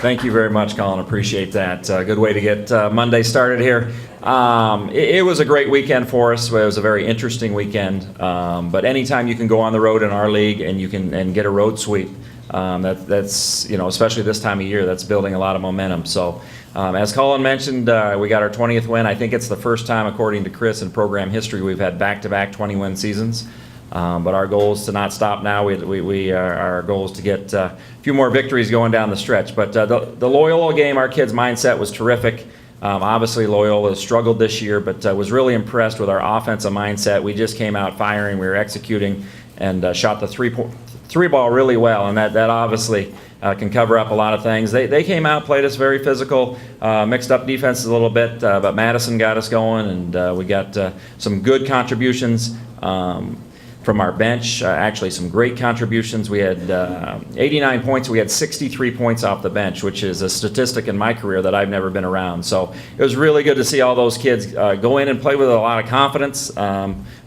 Thank you very much, Colin. Appreciate that. Good way to get Monday started here. It was a great weekend for us. It was a very interesting weekend. But anytime you can go on the road in our league and you can get a road sweep, that's especially this time of year, that's building a lot of momentum. So as Colin mentioned, we got our 20th win. I think it's the first time, according to Chris, in program history we've had back-to-back 20-win seasons. But our goal is to not stop now. Our goal is to get a few more victories going down the stretch. But the Loyola game, our kids' mindset was terrific. Obviously, Loyola struggled this year, but was really impressed with our offensive mindset. We just came out firing. We were executing and shot the three ball really well, and that obviously can cover up a lot of things. They came out, played us very physical, mixed up defenses a little bit, but Madison got us going, and we got some good contributions from our bench. Actually, some great contributions. We had 89 points. We had 63 points off the bench, which is a statistic in my career that I've never been around. So it was really good to see all those kids go in and play with a lot of confidence.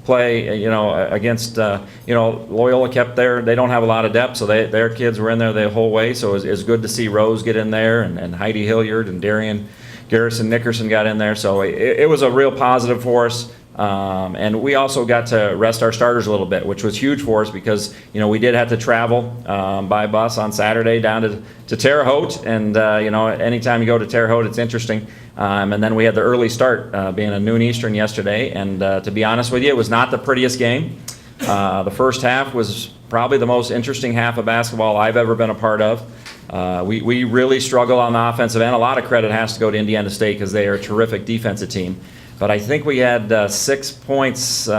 Play, against, Loyola kept they don't have a lot of depth, so their kids were in there the whole way. So it was good to see Rose get in there, and Heidi Hilliard and Darian Garrison Nickerson got in there. So it was a real positive for us. And we also got to rest our starters a little bit, which was huge for us because, we did have to travel by bus on Saturday down to Terre Haute. And, anytime you go to Terre Haute, it's interesting. And then we had the early start being a noon Eastern yesterday. And to be honest with you, it was not the prettiest game. The first half was probably the most interesting half of basketball I've ever been a part of. We really struggle on the offensive end. A lot of credit has to go to Indiana State because they are a terrific defensive team. But I think we had 6 points with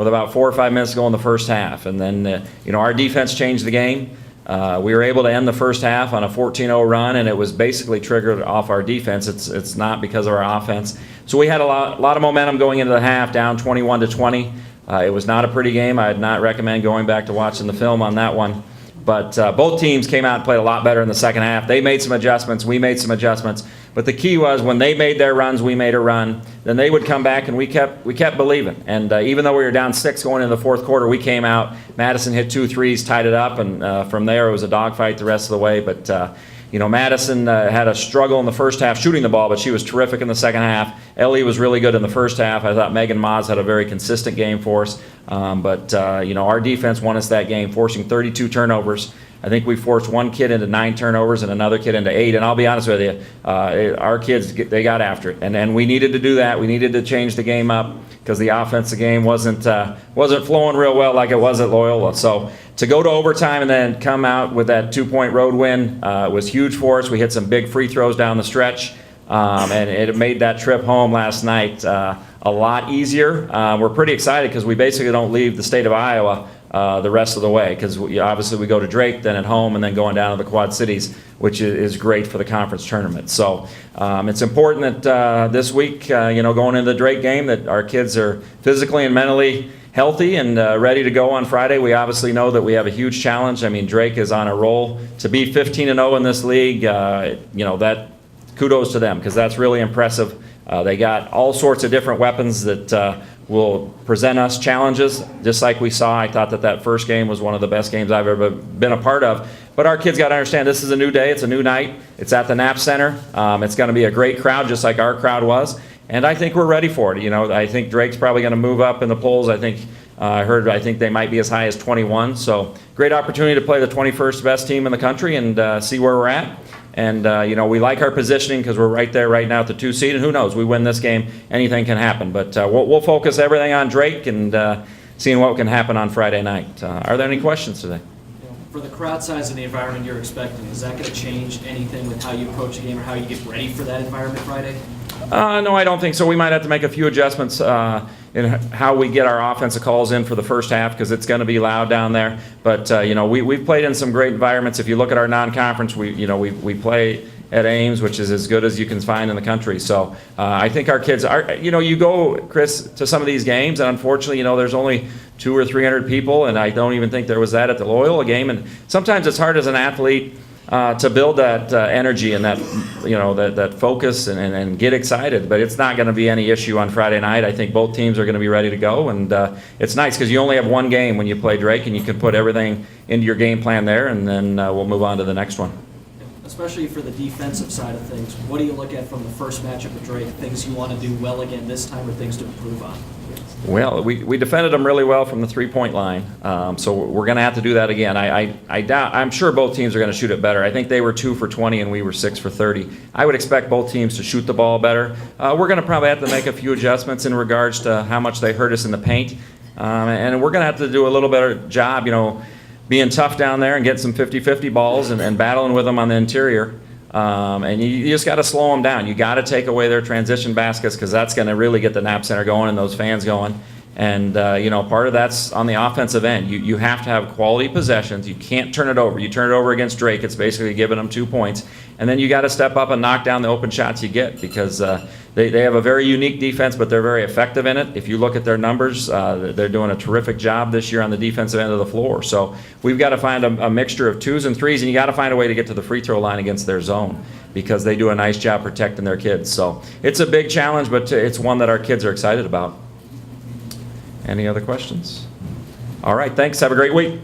about 4 or 5 minutes to go in the first half. And then, our defense changed the game. We were able to end the first half on a 14-0 run, and it was basically triggered off our defense. It's not because of our offense. So we had a lot of momentum going into the half, down 21-20. It was not a pretty game. I'd not recommend going back to watching the film on that one. But both teams came out and played a lot better in the second half. They made some adjustments. We made some adjustments. But the key was when they made their runs, we made a run. Then they would come back, and we kept believing. And even though we were down 6 going into the fourth quarter, we came out. Madison hit 2 threes, tied it up, and from there it was a dogfight the rest of the way. But Madison had a struggle in the first half shooting the ball, but she was terrific in the second half. Ellie was really good in the first half. I thought Megan Maas had a very consistent game for us. But our defense won us that game, forcing 32 turnovers. I think we forced one kid into 9 turnovers and another kid into 8. And I'll be honest with you, our kids, they got after it. And we needed to do that. We needed to change the game up because the offensive game wasn't flowing real well like it was at Loyola. So to go to overtime and then come out with that 2-point road win was huge for us. We hit some big free throws down the stretch, and it made that trip home last night a lot easier. We're pretty excited because we basically don't leave the state of Iowa the rest of the way because obviously we go to Drake, then at home, and then going down to the Quad Cities, which is great for the conference tournament. So it's important that this week, going into the Drake game, that our kids are physically and mentally healthy and ready to go on Friday. We obviously know that we have a huge challenge. I mean, Drake is on a roll. To be 15-0 in this league, that kudos to them because that's really impressive. They got all sorts of different weapons that will present us challenges, just like we saw. I thought that first game was one of the best games I've ever been a part of. But our kids got to understand this is a new day. It's a new night. It's at the Knapp Center. It's going to be a great crowd, just like our crowd was. And I think we're ready for it. I think Drake's probably going to move up in the polls. I think they might be as high as 21. So great opportunity to play the 21st best team in the country and see where we're at. And, we like our positioning because we're right there right now at the 2 seed. And who knows, we win this game, anything can happen. But we'll focus everything on Drake and seeing what can happen on Friday night. Are there any questions today? For the crowd size and the environment you're expecting, is that going to change anything with how you approach the game or how you get ready for that environment Friday? No, I don't think so. We might have to make a few adjustments in how we get our offensive calls in for the first half because it's going to be loud down there. But we've played in some great environments. If you look at our non-conference, we play at Ames, which is as good as you can find in the country. So I think our kids are. You go, Chris, to some of these games, and unfortunately, there's only 200 or 300 people, and I don't even think there was that at the Loyola game. And sometimes it's hard as an athlete to build that energy and that that focus and get excited. But it's not going to be any issue on Friday night. I think both teams are going to be ready to go, and it's nice because you only have one game when you play Drake, and you can put everything into your game plan there, and then we'll move on to the next one. especially for the defensive side of things, what do you look at from the first matchup with Drake? Things you want to do well again this time, or things to improve on? Well, we defended them really well from the three-point line, so we're going to have to do that again. I doubt. I'm sure both teams are going to shoot it better. I think they were 2 for 20 and we were 6 for 30. I would expect both teams to shoot the ball better. We're going to probably have to make a few adjustments in regards to how much they hurt us in the paint, and we're going to have to do a little better job, being tough down there and getting some 50-50 balls and battling with them on the interior. And you just got to slow them down. You got to take away their transition baskets, because that's going to really get the Nap Center going and those fans going. And part of that's on the offensive end. You have to have quality possessions. You can't turn it over. You turn it over against Drake, it's basically giving them 2 points. And then you got to step up and knock down the open shots you get, because they have a very unique defense, but they're very effective in it. If you look at their numbers, they're doing a terrific job this year on the defensive end of the floor. So we've got to find a mixture of 2s and 3s, and you got to find a way to get to the free throw line against their zone, because they do a nice job protecting their kids. So it's a big challenge, but it's one that our kids are excited about. Any other questions? All right, thanks. Have a great week.